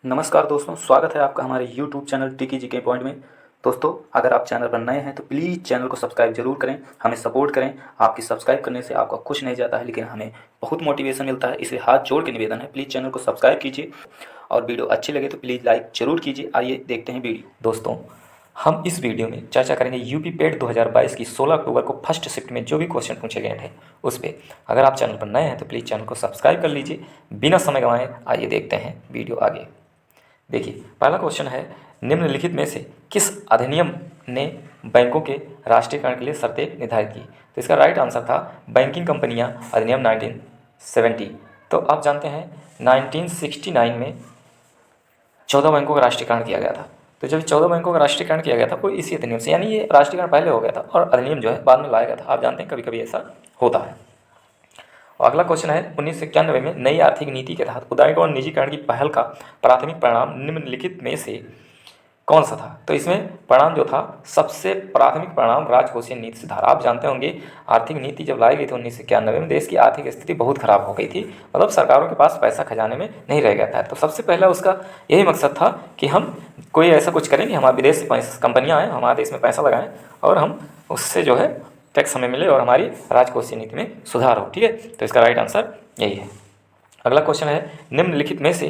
नमस्कार दोस्तों, स्वागत है आपका हमारे YouTube चैनल टिकी जी के पॉइंट में। दोस्तों, अगर आप चैनल पर नए हैं तो प्लीज़ चैनल को सब्सक्राइब जरूर करें, हमें सपोर्ट करें। आपकी सब्सक्राइब करने से आपका कुछ नहीं जाता है, लेकिन हमें बहुत मोटिवेशन मिलता है। इसलिए हाथ जोड़ के निवेदन है, प्लीज़ चैनल को सब्सक्राइब कीजिए और वीडियो अच्छी लगे तो प्लीज़ लाइक जरूर कीजिए। आइए देखते हैं वीडियो। दोस्तों, हम इस वीडियो में चर्चा करेंगे यूपी पेट 2022 की 16 अक्टूबर को फर्स्ट शिफ्ट में जो भी क्वेश्चन पूछे गए थे उस पर। अगर आप चैनल पर नए हैं तो प्लीज़ चैनल को सब्सक्राइब कर लीजिए। बिना समय गंवाए आइए देखते हैं वीडियो आगे। देखिए, पहला क्वेश्चन है, निम्नलिखित में से किस अधिनियम ने बैंकों के राष्ट्रीयकरण के लिए शर्तें निर्धारित की? तो इसका राइट आंसर था बैंकिंग कंपनियां अधिनियम 1970। तो आप जानते हैं 1969 में 14 बैंकों का राष्ट्रीयकरण किया गया था। तो जब 14 बैंकों का राष्ट्रीयकरण किया गया था वो इसी अधिनियम से, यानी ये राष्ट्रीयकरण पहले हो गया था और अधिनियम जो है बाद में लाया गया था। आप जानते हैं कभी कभी ऐसा होता है। और अगला क्वेश्चन है, 1991 में नई आर्थिक नीति के तहत उदारीकरण और निजीकरण की पहल का प्राथमिक परिणाम निम्नलिखित में से कौन सा था? तो इसमें परिणाम जो था, सबसे प्राथमिक परिणाम राजकोषीय नीति सुधार। आप जानते होंगे आर्थिक नीति जब लाई गई थी 1991 में, देश की आर्थिक स्थिति बहुत खराब हो गई थी, मतलब सरकारों के पास पैसा खजाने में नहीं रह गया था। तो सबसे पहला उसका यही मकसद था कि हम कोई ऐसा कुछ करेंगे, हमारे विदेश से कंपनियाँ आएँ, हमारे देश में पैसा लगाएं और हम उससे जो है टैक्स हमें मिले और हमारी राजकोषीय नीति में सुधार हो। ठीक है, तो इसका राइट आंसर यही है। अगला क्वेश्चन है, निम्नलिखित में से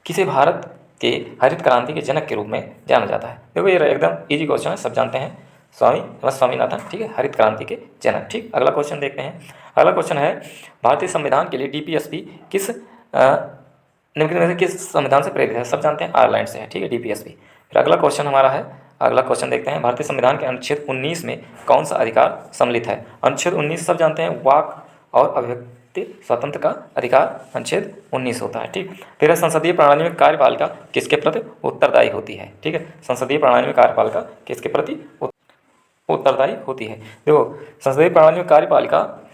किसे भारत के हरित क्रांति के जनक के रूप में जाना जाता है? देखो, ये एकदम इजी क्वेश्चन है, सब जानते हैं, स्वामीनाथन। ठीक है, हरित क्रांति के जनक। ठीक, अगला क्वेश्चन देखते हैं। अगला क्वेश्चन है, भारतीय संविधान के लिए डीपीएसपी किस निम्नलिखित में से किस संविधान से प्रेरित है? सब जानते हैं आयरलैंड से है। ठीक है, डीपीएसपी। फिर अगला क्वेश्चन हमारा है, अगला क्वेश्चन देखते हैं, भारतीय संविधान के अनुच्छेद 19 में कौन सा अधिकार सम्मिलित है? अनुच्छेद 19 सब जानते हैं, वाक और अभिव्यक्ति स्वतंत्र का अधिकार अनुच्छेद 19 होता है। ठीक, फिर संसदीय प्रणाली में कार्यपालिका किसके प्रति उत्तरदायी होती है? ठीक है, संसदीय प्रणाली में कार्यपालिका किसके प्रति उत्तरदायी होती है? देखो, संसदीय प्रणाली में कार्यपालिका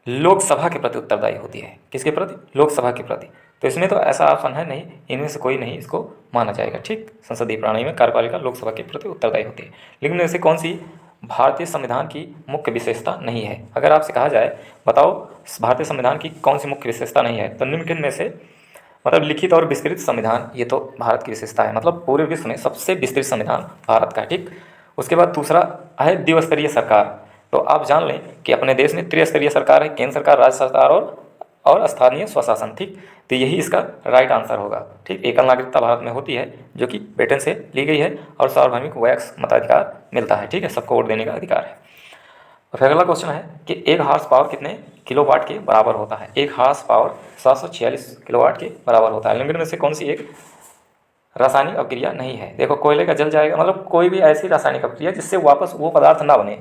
लोकसभा के प्रति उत्तरदायी होती है। किसके प्रति? लोकसभा के प्रति। तो इसमें तो ऐसा ऑप्शन है नहीं, इनमें से कोई नहीं इसको माना जाएगा। ठीक, संसदीय प्रणाली में कार्यपालिका लोकसभा के प्रति उत्तरदायी होती है। लेकिन ऐसे कौन सी भारतीय संविधान की मुख्य विशेषता नहीं है? अगर आपसे कहा जाए बताओ भारतीय संविधान की कौन सी मुख्य विशेषता नहीं है, तो निम्नलिखित में से, मतलब लिखित और विस्तृत संविधान, ये तो भारत की विशेषता है, मतलब पूरे विश्व में सबसे विस्तृत संविधान भारत का। ठीक, उसके बाद दूसरा है द्विस्तरीय सरकार। तो आप जान लें कि अपने देश में त्रिस्तरीय सरकार है, केंद्र सरकार, राज्य सरकार और स्थानीय स्वशासन। ठीक, तो यही इसका राइट आंसर होगा। ठीक, एकल नागरिकता भारत में होती है जो कि ब्रिटेन से ली गई है और सार्वभौमिक वैक्स मताधिकार मिलता है। ठीक है, सबको वोट देने का अधिकार है। और फिर अगला क्वेश्चन है कि एक हार्स पावर कितने किलोवाट के बराबर होता है? एक हार्स पावर 746 किलोवाट के बराबर होता है। निम्न में से कौन सी एक रासायनिक अभिक्रिया नहीं है? देखो, कोयले का जल जाएगा, मतलब कोई भी ऐसी रासायनिक अभिक्रिया जिससे वापस वो पदार्थ ना बने,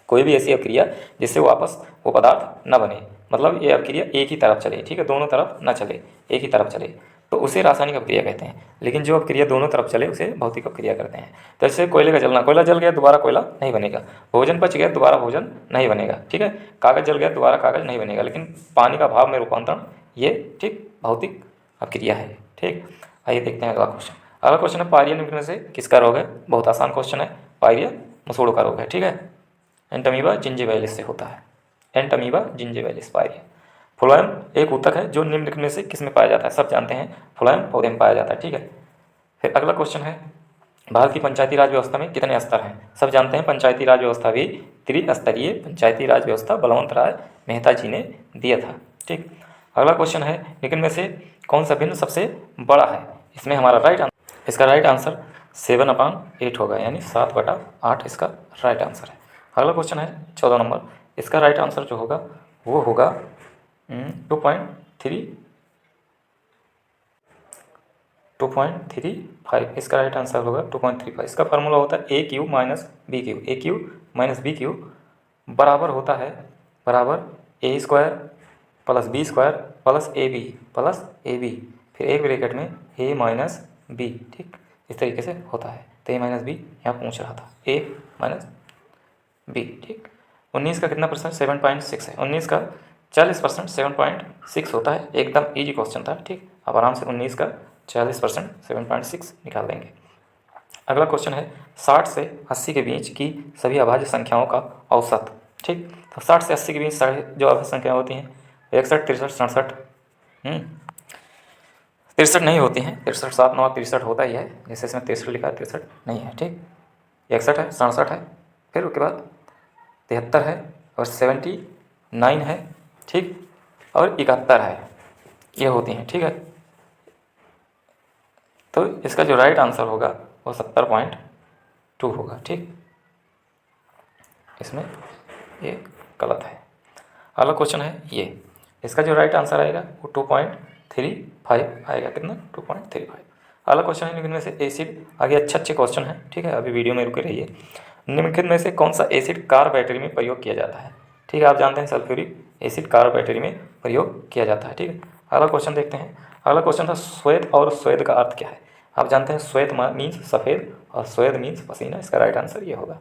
कोई भी ऐसी अभिक्रिया जिससे वापस वो पदार्थ न बने, मतलब ये अभिक्रिया एक ही तरफ चले। ठीक है, दोनों तरफ न चले, एक ही तरफ चले, तो उसे रासायनिक अभिक्रिया कहते हैं। लेकिन जो अभिक्रिया दोनों तरफ चले उसे भौतिक अभिक्रिया करते हैं। तो जैसे कोयले का जलना, कोयला जल गया दोबारा कोयला नहीं बनेगा, भोजन पच गया दोबारा भोजन नहीं बनेगा। ठीक है, कागज़ जल गया दोबारा कागज़ नहीं बनेगा, लेकिन पानी का भाव में रूपांतरण ये ठीक भौतिक अभिक्रिया है। ठीक, आइए देखते हैं अगला क्वेश्चन। अगला क्वेश्चन है, पायरिया निम्न में से किसका रोग है? बहुत आसान क्वेश्चन है, पायरिया मसूड़ों का रोग है। ठीक है, एंटमीबा जिंजिबैलिस से होता है, एंटमीबा जिंजिबैलिस पायरिया। फ्लोएम एक ऊतक है जो निम्नलिखित में से किस में पाया जाता है? सब जानते हैं, फ्लोएम पौधे में पाया जाता है। ठीक है, फिर अगला क्वेश्चन है, भारत की पंचायती राज व्यवस्था में कितने स्तर हैं? सब जानते हैं, पंचायती राज व्यवस्था भी त्रिस्तरीय पंचायती राज व्यवस्था बलवंत राय मेहता जी ने दिया था। ठीक, अगला क्वेश्चन है, लेकिन में से कौन सा भिन्न सबसे बड़ा है? इसमें हमारा इसका राइट आंसर 7/8 होगा, यानी 7/8 इसका राइट आंसर है। अगला क्वेश्चन है 14 नंबर, इसका राइट आंसर जो होगा वो होगा 2.35। इसका राइट आंसर होगा 2.35। इसका फार्मूला होता है a cube minus b cube, a cube minus b cube बराबर होता है बराबर a square plus b square plus a b, फिर एक ब्रैकेट में ए माइनस बी। ठीक, इस तरीके से होता है। तो ए माइनस बी यहाँ पूछ रहा था, ए माइनस बी। ठीक, 19 का कितना परसेंट? 7.6 है। 19 का 40% 7.6 होता है। एकदम इजी क्वेश्चन था। ठीक, अब आराम से 19 का 40% 7.6 निकाल देंगे। अगला क्वेश्चन है, 60 से 80 के बीच की सभी अभाज्य संख्याओं का औसत। ठीक, तो 60 से 80 के बीच सारी जो अभाज्य संख्याएँ होती हैं 61, 63, 67, 63 नहीं होती हैं, 63 7 9 63 होता ही है, जैसे इसमें 63 लिखा है 63 नहीं है, ठीक। 61 है, 67 है, फिर उसके बाद 73 है और 79 है, ठीक, और 71 है, ये होती हैं, ठीक है। तो इसका जो राइट आंसर होगा वो 70.2 होगा, ठीक। इसमें ये गलत है। अगला क्वेश्चन है ये, इसका जो राइट आंसर आएगा वो 2.35 आएगा, कितना 2.35। अगला क्वेश्चन है, निम्न में से एसिड, आगे अच्छे क्वेश्चन है, ठीक है, अभी वीडियो में रुके रहिए। निम्नलिखित में से कौन सा एसिड कार बैटरी में प्रयोग किया जाता है, ठीक है। आप जानते हैं सल्फ्यूरिक एसिड कार बैटरी में प्रयोग किया जाता है, ठीक है। अगला क्वेश्चन देखते हैं। अगला क्वेश्चन था श्वेत और श्वेत का अर्थ क्या है। आप जानते हैं श्वेत मीन्स सफ़ेद और श्वेत मीन्स पसीना। इसका राइट आंसर ये होगा।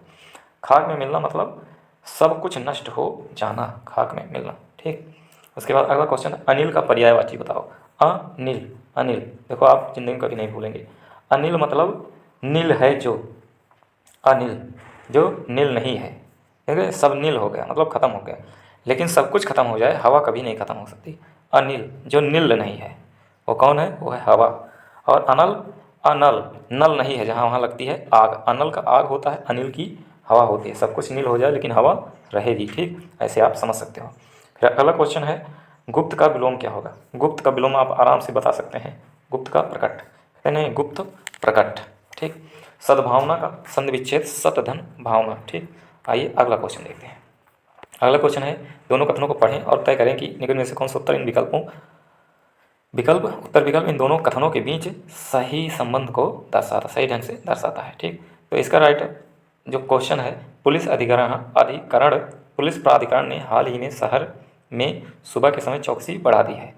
खाक में मिलना मतलब सब कुछ नष्ट हो जाना, खाक में मिलना, ठीक। उसके बाद अगला क्वेश्चन है, अनिल का पर्यायवाची बताओ। अनिल, अनिल देखो आप जिंदगी में कभी नहीं भूलेंगे। अनिल मतलब नील है जो, अनिल जो नील नहीं है, ठीक है। सब नील हो गया मतलब ख़त्म हो गया, लेकिन सब कुछ ख़त्म हो जाए, हवा कभी नहीं ख़त्म हो सकती। अनिल जो नील नहीं है वो कौन है, वो है हवा। और अनल, अनल नल नहीं है, जहाँ वहाँ लगती है आग, अनल का आग होता है, अनिल की हवा होती है। सब कुछ नील हो जाए लेकिन हवा रहेगी, ठीक, ऐसे आप समझ सकते हो। फिर अगला क्वेश्चन है, गुप्त का विलोम क्या होगा। गुप्त का विलोम आप आराम से बता सकते हैं, गुप्त का प्रकट, नहीं गुप्त प्रकट, ठीक। सद्भावना का संधिविच्छेद सतधन भावना, ठीक। आइए अगला क्वेश्चन देखते हैं। अगला क्वेश्चन है, दोनों कथनों को पढ़ें और तय करें कि निम्न में से कौन सा उत्तर इन उत्तर विकल्प इन दोनों कथनों के बीच सही संबंध को दर्शाता, सही ढंग से दर्शाता है, ठीक। तो इसका राइट जो क्वेश्चन है, पुलिस अधिकरण पुलिस प्राधिकरण ने हाल ही में शहर में सुबह के समय चौकसी बढ़ा दी है।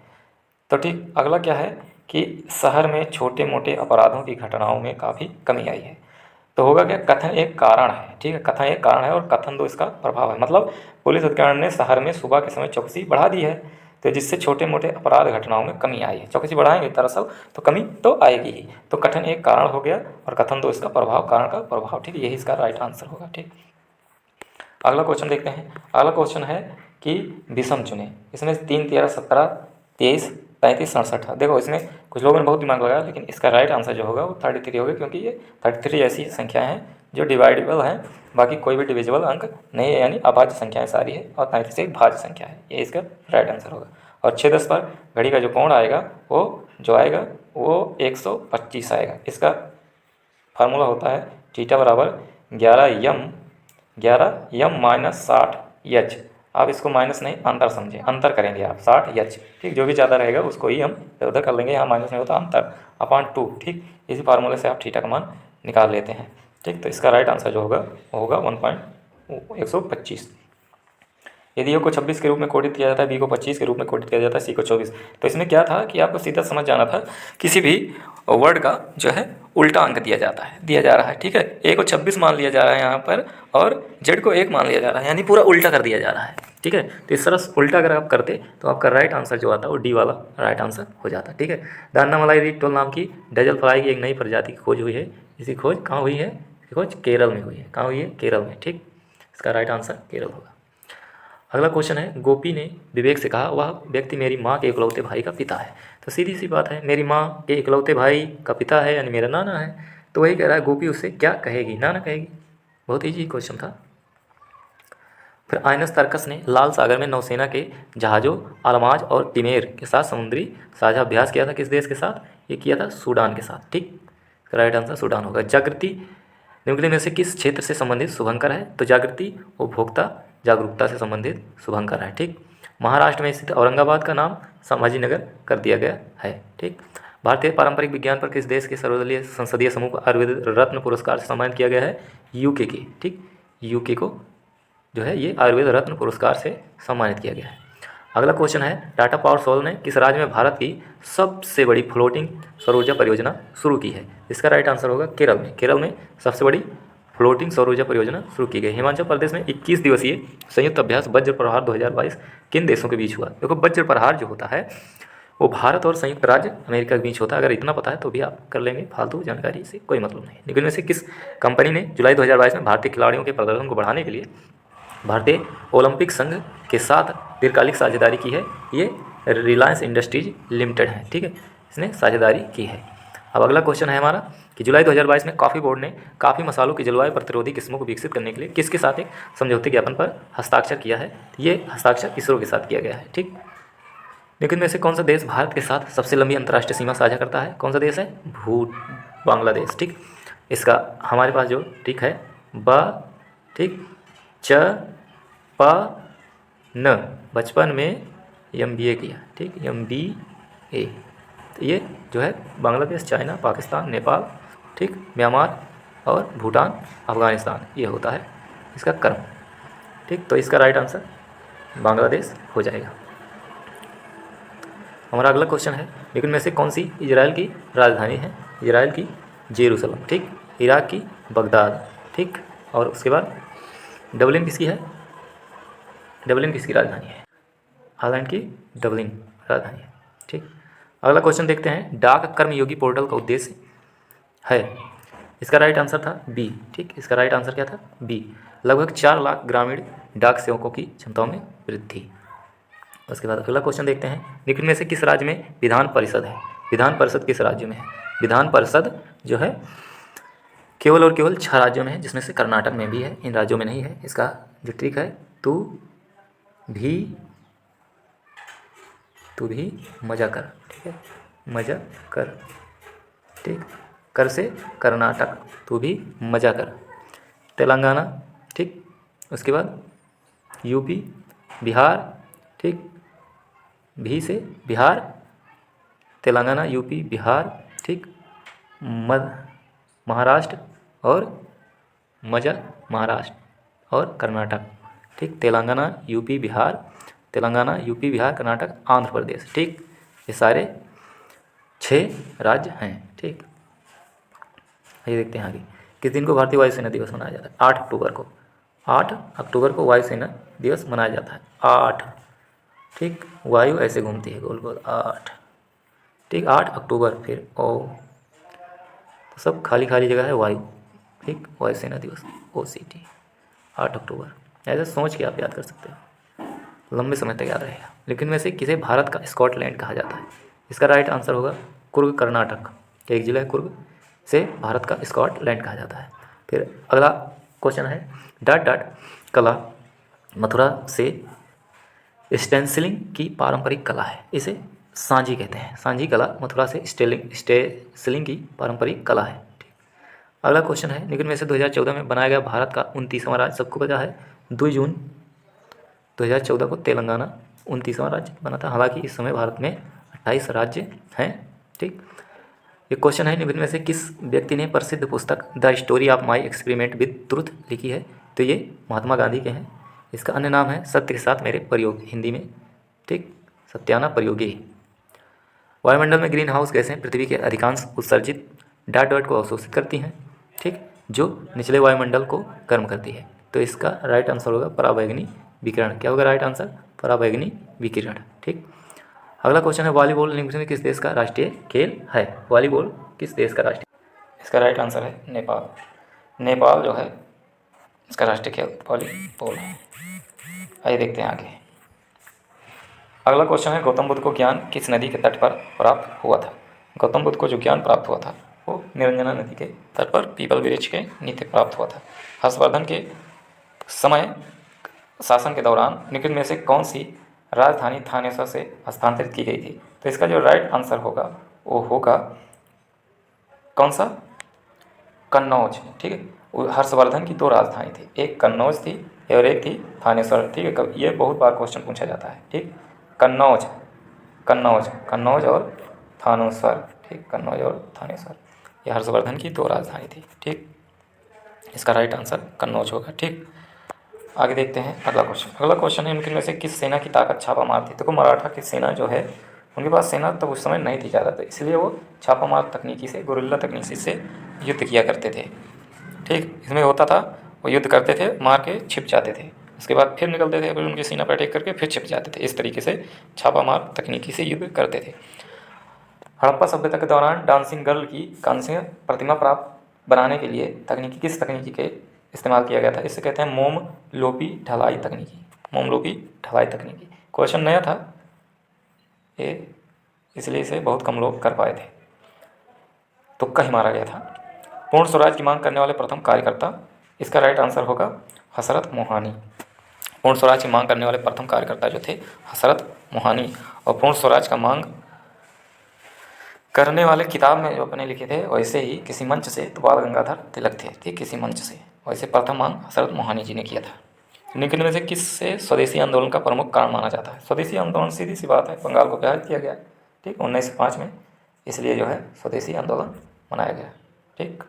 तो ठीक, अगला क्या है कि शहर में छोटे मोटे अपराधों की घटनाओं में काफ़ी कमी आई है। तो होगा क्या, कथन एक कारण है, ठीक है, कथन एक कारण है और कथन दो इसका प्रभाव है। मतलब पुलिस अधिकरण ने शहर में सुबह के समय चौकसी बढ़ा दी है, तो जिससे छोटे मोटे अपराध घटनाओं में कमी आई है। चौकसी बढ़ाएंगे दरअसल तो कमी तो आएगी ही। तो कथन एक कारण हो गया और कथन दो इसका प्रभाव, कारण का प्रभाव, ठीक, यही इसका राइट आंसर होगा, ठीक। अगला क्वेश्चन देखते हैं। अगला क्वेश्चन है कि विषम चुने। इसमें 3 13 17 23 35 67। देखो इसमें कुछ लोगों ने बहुत दिमाग लगाया, लेकिन इसका राइट आंसर जो होगा वो 33 होगा, क्योंकि ये 33 ऐसी संख्या हैं जो डिवाइडेबल हैं, बाकी कोई भी डिविजिबल अंक नहीं है, यानी अभाज्य संख्याएं सारी है, और 33 एक भाज्य संख्या है, ये इसका राइट आंसर होगा। और 6 10 पर घड़ी का जो कोण आएगा वो जो आएगा वो 125 आएगा। इसका फार्मूला होता है थीटा बराबर 11m माइनस 60h। आप इसको माइनस नहीं अंतर समझें, अंतर करेंगे आप 60h, ठीक। जो भी ज़्यादा रहेगा उसको ही हम इधर उधर कर लेंगे, यहाँ माइनस नहीं होता, अंतर अपॉन 2, ठीक। इसी फार्मूले से आप थीटा का मान निकाल लेते हैं, ठीक। तो इसका राइट आंसर जो होगा वो होगा 1.125। यदि ए को 26 के रूप में कोडित किया जाता है, बी को 25 के रूप में कोडित किया जाता है, सी को 24। तो इसमें क्या था कि आपको सीधा समझ जाना था, किसी भी वर्ड का जो है उल्टा अंक दिया जाता है, दिया जा रहा है, ठीक है। ए को 26 मान लिया जा रहा है यहाँ पर, और जेड को 1 मान लिया जा रहा है, यानी पूरा उल्टा कर दिया जा रहा है, ठीक है। तो इस तरह उल्टा अगर आप करते तो आपका राइट आंसर जो आता है वो डी वाला राइट आंसर हो जाता, ठीक है। द अन्नामलाई रिक्टोल नाम की डेजल फ्लाई की एक नई प्रजाति की खोज हुई है। इसकी खोज कहाँ हुई है, खोज केरल में हुई है। कहाँ हुई है, केरल में, ठीक। इसका राइट आंसर केरल होगा। अगला क्वेश्चन है, गोपी ने विवेक से कहा, वह व्यक्ति मेरी माँ के इकलौते भाई का पिता है। तो सीधी सी बात है, मेरी माँ के इकलौते भाई का पिता है यानी मेरा नाना है। तो वही कह रहा है, गोपी उससे क्या कहेगी, नाना कहेगी। बहुत ईजी क्वेश्चन था। फिर आइनस तर्कस ने लाल सागर में नौसेना के जहाज़ों अल्माज और टिमेर के साथ समुद्री साझा अभ्यास किया था। किस देश के साथ, ये किया था सूडान के साथ, ठीक। राइट आंसर सूडान होगा। जागृति निम्नलिखित में से किस क्षेत्र से संबंधित शुभंकर है। तो जागृति उपभोक्ता जागरूकता से संबंधित शुभंकर है, ठीक। महाराष्ट्र में स्थित औरंगाबाद का नाम संभाजी नगर कर दिया गया है, ठीक। भारतीय पारंपरिक विज्ञान पर किस देश के सर्वदलीय संसदीय समूह को आयुर्वेद रत्न पुरस्कार से सम्मानित किया गया है। यूके के, ठीक। यूके को जो है ये आयुर्वेद रत्न पुरस्कार से सम्मानित किया गया है। अगला क्वेश्चन है, टाटा पावर सोल ने किस राज्य में भारत की सबसे बड़ी फ्लोटिंग सौर ऊर्जा परियोजना शुरू की है। इसका राइट आंसर होगा केरल में। केरल में सबसे बड़ी फ्लोटिंग सौर ऊर्जा परियोजना शुरू की गई। हिमाचल प्रदेश में 21 दिवसीय संयुक्त अभ्यास वज्र प्रहार 2022 किन देशों के बीच हुआ। देखो वज्र प्रहार जो होता है वो भारत और संयुक्त राज्य अमेरिका के बीच होता है। अगर इतना पता है तो भी आप कर लेंगे, फालतू जानकारी से कोई मतलब नहीं। निम्न में से किस कंपनी ने जुलाई 2022 में भारतीय खिलाड़ियों के प्रदर्शन को बढ़ाने के लिए भारतीय ओलंपिक संघ के साथ दीर्घकालिक साझेदारी की है। ये रिलायंस इंडस्ट्रीज लिमिटेड है, ठीक है। इसने साझेदारी की है। अब अगला क्वेश्चन है हमारा कि जुलाई 2022 में कॉफ़ी बोर्ड ने काफ़ी मसालों की जलवायु प्रतिरोधी किस्मों को विकसित करने के लिए किसके साथ एक समझौते ज्ञापन पर हस्ताक्षर किया है। ये हस्ताक्षर इसरो के साथ किया गया है। ठीक, लेकिन में से कौन सा देश भारत के साथ सबसे लंबी अंतर्राष्ट्रीय सीमा साझा करता है? कौन सा देश है? बांग्लादेश। ठीक, इसका हमारे पास जो ठीक है ब ठीक च प न, बचपन में MBA किया। ठीक, MBA। तो ये जो है बांग्लादेश, चाइना, पाकिस्तान, नेपाल, ठीक, म्यांमार और भूटान, अफगानिस्तान, ये होता है इसका क्रम। ठीक, तो इसका राइट आंसर बांग्लादेश हो जाएगा। हमारा अगला क्वेश्चन है लेकिन में से कौन सी इजराइल की राजधानी है? इजराइल की जेरूसलम। ठीक, इराक की बगदाद। ठीक, और उसके बाद डबलिन किसकी है? डबलिन किसकी राजधानी है? हालैंड की डबलिन राजधानी है। ठीक, अगला क्वेश्चन देखते हैं। डाक कर्मयोगी पोर्टल का उद्देश्य है, इसका राइट आंसर था बी। ठीक, इसका राइट आंसर क्या था? बी। लगभग 4 लाख ग्रामीण डाक सेवकों की क्षमताओं में वृद्धि। उसके बाद अगला क्वेश्चन देखते हैं। निम्न में से किस राज्य में विधान परिषद है? विधान परिषद किस राज्य में है? विधान परिषद जो है केवल और केवल 6 राज्यों में है, जिसमें से कर्नाटक में भी है, इन राज्यों में नहीं है। इसका जो ट्रिक है तू भी मजा कर। ठीक है, मजा कर। ठीक, कर से कर्नाटक, तू भी मजा कर। तेलंगाना। ठीक, उसके बाद यूपी, बिहार। ठीक, भी से बिहार, तेलंगाना, यूपी, बिहार। ठीक, महाराष्ट्र और मजा महाराष्ट्र और कर्नाटक। ठीक, तेलंगाना, यूपी, बिहार, तेलंगाना, यूपी, बिहार, कर्नाटक, आंध्र प्रदेश। ठीक, ये सारे 6 राज्य हैं। ठीक, ये देखते हैं आगे। किस दिन को भारतीय वायुसेना दिवस मनाया जाता है? 8 अक्टूबर को। 8 अक्टूबर को वायुसेना दिवस मनाया जाता है। 8। ठीक, वायु ऐसे घूमती है गोल गोल। 8। ठीक, 8 अक्टूबर। फिर ओ, तो सब खाली खाली जगह है वायु। ठीक, वायुसेना दिवस OCT 8 अक्टूबर। ऐसे सोच के आप याद कर सकते हो, लंबे समय तक याद रहेगा। लेकिन वैसे किसे भारत का स्कॉटलैंड कहा जाता है? इसका राइट आंसर होगा कुर्ग, कर्नाटक का एक जिला है कुर्ग, से भारत का स्कॉटलैंड कहा जाता है। फिर अगला क्वेश्चन है। डाट डाट कला मथुरा से स्टेंसिलिंग की पारंपरिक कला है, इसे सांझी कहते हैं। सांझी कला मथुरा से स्टेंसिलिंग की पारंपरिक कला है। ठीक, अगला क्वेश्चन है। निम्न में से 2014 में बनाया गया भारत का 29वां राज्य सबको पता है? 2 जून 2014 को तेलंगाना 29वां राज्य बना था। हालांकि इस समय भारत में 28 राज्य हैं। ठीक, ये क्वेश्चन है। निम्न में से किस व्यक्ति ने प्रसिद्ध पुस्तक the story of my experiment with truth लिखी है? तो ये महात्मा गांधी के हैं। इसका अन्य नाम है सत्य के साथ मेरे प्रयोग, हिंदी में। ठीक, सत्याना प्रयोगे। वायुमंडल में ग्रीन हाउस गैसें पृथ्वी के अधिकांश उत्सर्जित डॉट डॉट को अवशोषित करती हैं। ठीक, जो निचले वायुमंडल को गर्म करती है। तो इसका राइट आंसर होगा पराबैंगनी विकिरण। क्या होगा राइट आंसर? पराबैंगनी विकिरण। ठीक, अगला क्वेश्चन है। वॉलीबॉल निम्न में किस देश का राष्ट्रीय खेल है? वॉलीबॉल किस देश का राष्ट्रीय? इसका राइट आंसर है नेपाल। नेपाल जो है इसका राष्ट्रीय खेल वॉलीबॉल है। आइए देखते हैं आगे। अगला क्वेश्चन है। गौतम बुद्ध को ज्ञान किस नदी के तट पर प्राप्त हुआ था? गौतम बुद्ध को जो ज्ञान प्राप्त हुआ था वो निरंजना नदी के तट पर पीपल वृक्ष के नीचे प्राप्त हुआ था। हर्षवर्धन के समय शासन के दौरान निम्न में से कौन सी राजधानी थानेसर से हस्तांतरित की गई थी? तो इसका जो राइट आंसर होगा वो होगा कौन सा? कन्नौज। ठीक है, हर्षवर्धन की 2 राजधानी थी, एक कन्नौज थी और एक थी थानेसर। ठीक है, ये बहुत बार क्वेश्चन पूछा जाता है। ठीक, कन्नौज और थानेसर। ठीक, कन्नौज और थानेसर, ये हर्षवर्धन की 2 राजधानी थी। ठीक, इसका राइट आंसर कन्नौज होगा। ठीक, आगे देखते हैं अगला क्वेश्चन है। उनके में से किस सेना की ताकत छापा मार थी? देखो मराठा की सेना जो है उनके पास सेना तो उस समय नहीं थी ज़्यादा, तो इसलिए वो छापा मार तकनीकी से, गुरिल्ला तकनीकी से युद्ध किया करते थे। ठीक, इसमें होता था वो युद्ध करते थे, मार के छिप जाते थे, उसके बाद फिर निकलते थे, फिर उनकी सीना पर अटैक करके फिर छिप जाते थे। इस तरीके से छापा मार तकनीकी से युद्ध करते थे। हड़प्पा सभ्यता के दौरान डांसिंग गर्ल की कांस्य प्रतिमा प्राप्त बनाने के लिए किस तकनीकी के इस्तेमाल किया गया था? इसे कहते हैं मोमलोपी ढलाई तकनीकी। मोमलोपी ढलाई तकनीकी। क्वेश्चन नया था ये, इसलिए इसे बहुत कम लोग कर पाए थे, तुक्का ही मारा गया था। पूर्ण स्वराज की मांग करने वाले प्रथम कार्यकर्ता, इसका राइट आंसर होगा हसरत मोहानी। पूर्ण स्वराज की मांग करने वाले प्रथम कार्यकर्ता जो थे हसरत मोहानी। और पूर्ण स्वराज का मांग करने वाले किताब में जो अपने लिखे थे वैसे ही किसी मंच से तो बाल गंगाधर तिलक थे, ठीक, किसी मंच से। वैसे प्रथम मांग हसरत मोहानी जी ने किया था। निम्न में से किससे स्वदेशी आंदोलन का प्रमुख कारण माना जाता है? स्वदेशी आंदोलन सीधी सी बात है, बंगाल को विभाजित किया गया, ठीक, 1905 में, इसलिए जो है स्वदेशी आंदोलन मनाया गया, ठीक,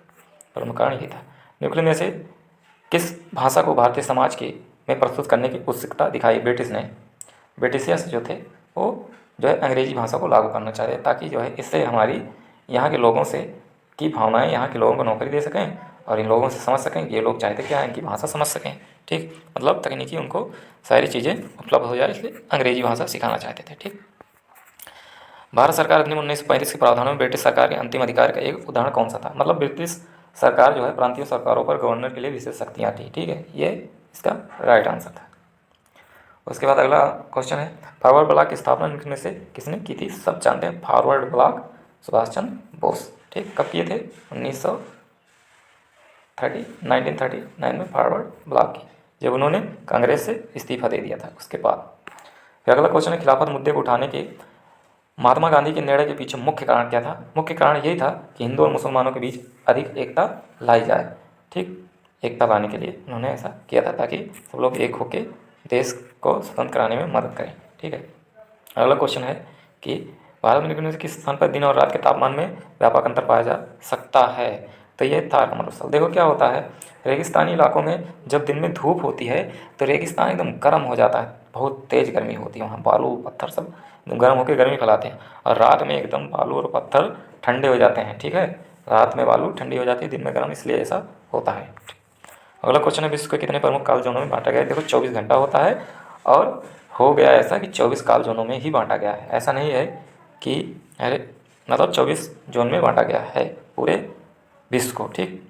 प्रमुख कारण यही था। निम्न में से किस भाषा को भारतीय समाज के में प्रस्तुत करने की उत्सुकता दिखाई ब्रिटिश ने? ब्रिटिशियर्स जो थे वो जो है अंग्रेजी भाषा को लागू करना चाहते ताकि जो है इससे हमारी यहाँ के लोगों से की भावनाएं यहाँ के लोगों को नौकरी दे सकें और इन लोगों से समझ सकें कि ये लोग चाहते क्या हैं, इनकी भाषा समझ सकें, ठीक, मतलब तकनीकी उनको सारी चीज़ें उपलब्ध हो जाए, इसलिए अंग्रेजी भाषा सिखाना चाहते थे, ठीक। भारत सरकार अधिनियम 1935 के प्रावधानों में ब्रिटिश सरकार के अंतिम अधिकार का एक उदाहरण कौन सा था? मतलब ब्रिटिश सरकार जो है प्रांतीय सरकारों पर गवर्नर के लिए विशेष शक्तियाँ थी, ठीक है, ये इसका राइट आंसर था। उसके बाद अगला क्वेश्चन है, फॉरवर्ड ब्लॉक की स्थापना निम्न में से किसने की थी? सब जानते हैं, फॉरवर्ड ब्लॉक सुभाष चंद्र बोस, ठीक, कब किए थे? 1939 में फॉरवर्ड ब्लॉक की, जब उन्होंने कांग्रेस से इस्तीफा दे दिया था उसके बाद। फिर अगला क्वेश्चन है, खिलाफत मुद्दे को उठाने के महात्मा गांधी के निर्णय के पीछे मुख्य कारण क्या था? मुख्य कारण यही था कि हिंदू और मुसलमानों के बीच अधिक एकता लाई जाए, ठीक, एकता लाने के लिए उन्होंने ऐसा किया था ताकि सब लोग एक होकर देश को स्वतंत्र कराने में मदद करें, ठीक है। अगला क्वेश्चन है कि भारत में निम्न में से किस स्थान पर दिन और रात के तापमान में व्यापक अंतर पाया जा सकता है? तो ये थार मरुस्थल। देखो क्या होता है, रेगिस्तानी इलाकों में जब दिन में धूप होती है तो रेगिस्तान एकदम गर्म हो जाता है, बहुत तेज़ गर्मी होती है, वहाँ बालू पत्थर सब एकदम गर्म होकर गर्मी फैलाते हैं, और रात में एकदम बालू और पत्थर ठंडे हो जाते हैं, ठीक है, रात में बालू ठंडी हो जाती है, दिन में गर्म, इसलिए ऐसा होता है। अगला क्वेश्चन है, विश्व के कितने प्रमुख काल जोनों में बांटा गया है? देखो 24 घंटा होता है और हो गया ऐसा कि 24 काल जोनों में ही बांटा गया है, ऐसा नहीं है कि अरे मतलब 24 जोन में बांटा गया है पूरे विश्व को, ठीक।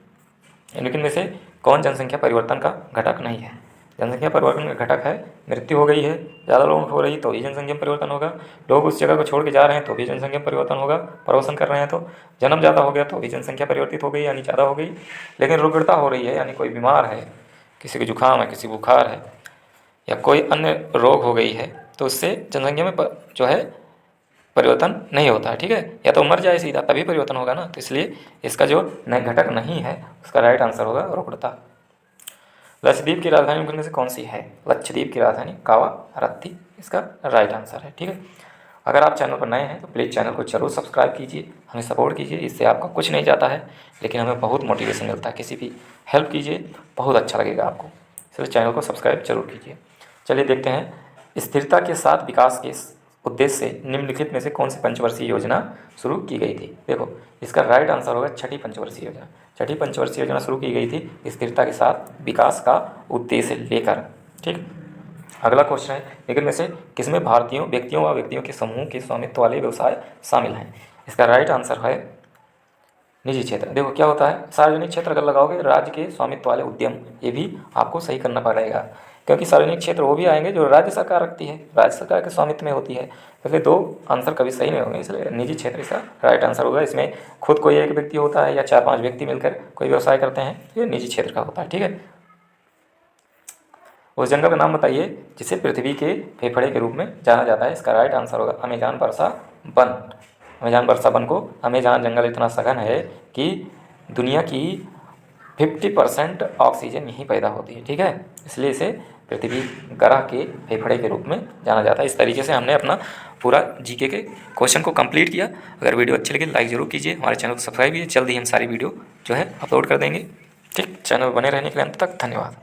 लेकिन में से कौन जनसंख्या परिवर्तन का घटक नहीं है? जनसंख्या परिवर्तन का घटक है मृत्यु हो गई है, ज़्यादा लोगों की हो रही तो भी जनसंख्या परिवर्तन होगा, लोग उस जगह को छोड़ के जा रहे हैं तो भी जनसंख्या परिवर्तन होगा, प्रवसन कर रहे हैं तो, जन्म ज़्यादा हो गया तो भी जनसंख्या परिवर्तित हो गई यानी ज़्यादा हो गई, लेकिन रुग्णता हो रही है यानी कोई बीमार है, किसी को जुकाम है, किसी को बुखार है या कोई अन्य रोग हो गई है तो उससे जनसंख्या में जो है परिवर्तन नहीं होता है, ठीक है, या तो मर जाए सीधा तभी परिवर्तन होगा ना, तो इसलिए इसका जो नए घटक नहीं है उसका राइट आंसर होगा रुग्णता। लक्षद्वीप की राजधानी निम्न में से कौन सी है? लक्षद्वीप की राजधानी कावारत्ती इसका राइट आंसर है, ठीक है। अगर आप चैनल पर नए हैं तो प्लीज़ चैनल को जरूर सब्सक्राइब कीजिए, हमें सपोर्ट कीजिए, इससे आपका कुछ नहीं जाता है लेकिन हमें बहुत मोटिवेशन मिलता है, किसी भी हेल्प कीजिए, बहुत अच्छा लगेगा आपको, इसलिए चैनल को सब्सक्राइब जरूर कीजिए। चलिए देखते हैं, स्थिरता के साथ विकास के उद्देश्य से निम्नलिखित में से कौन सी पंचवर्षीय योजना शुरू की गई थी? देखो इसका राइट आंसर होगा छठी पंचवर्षीय योजना। छठी पंचवर्षीय योजना शुरू की गई थी स्थिरता के साथ विकास का उद्देश्य लेकर, ठीक। अगला क्वेश्चन है, निम्न में से किसमें भारतीयों व्यक्तियों व व्यक्तियों के समूह के स्वामित्व वाले व्यवसाय शामिल हैं? इसका राइट आंसर है निजी क्षेत्र। देखो क्या होता है, सार्वजनिक क्षेत्र अगर लगाओगे राज्य के स्वामित्व वाले उद्यम, ये भी आपको सही करना पड़ेगा क्योंकि सार्वजनिक क्षेत्र वो भी आएंगे जो राज्य सरकार रखती है, राज्य सरकार के स्वामित्व में होती है, इसलिए दो आंसर कभी सही नहीं होंगे, इसलिए निजी क्षेत्र इसका राइट आंसर होगा। इसमें खुद कोई एक व्यक्ति होता है या 4-5 व्यक्ति मिलकर कोई व्यवसाय करते हैं, ये निजी क्षेत्र का होता है, ठीक है। उस जंगल का नाम बताइए जिसे पृथ्वी के फेफड़े के रूप में जाना जाता है, इसका राइट आंसर होगा अमेज़न वर्षा वन। अमेज़न वर्षा वन को, अमेज़न जंगल इतना सघन है कि दुनिया की 50% ऑक्सीजन यहीं पैदा होती है, ठीक है, इसलिए इसे पृथ्वी ग्रह के फेफड़े के रूप में जाना जाता है। इस तरीके से हमने अपना पूरा जीके के क्वेश्चन को कंप्लीट किया। अगर वीडियो अच्छी लगे लाइक ज़रूर कीजिए, हमारे चैनल को सब्सक्राइब कीजिए, जल्दी हम सारी वीडियो जो है अपलोड कर देंगे, ठीक। चैनल पर बने रहने के लिए अंत तक धन्यवाद।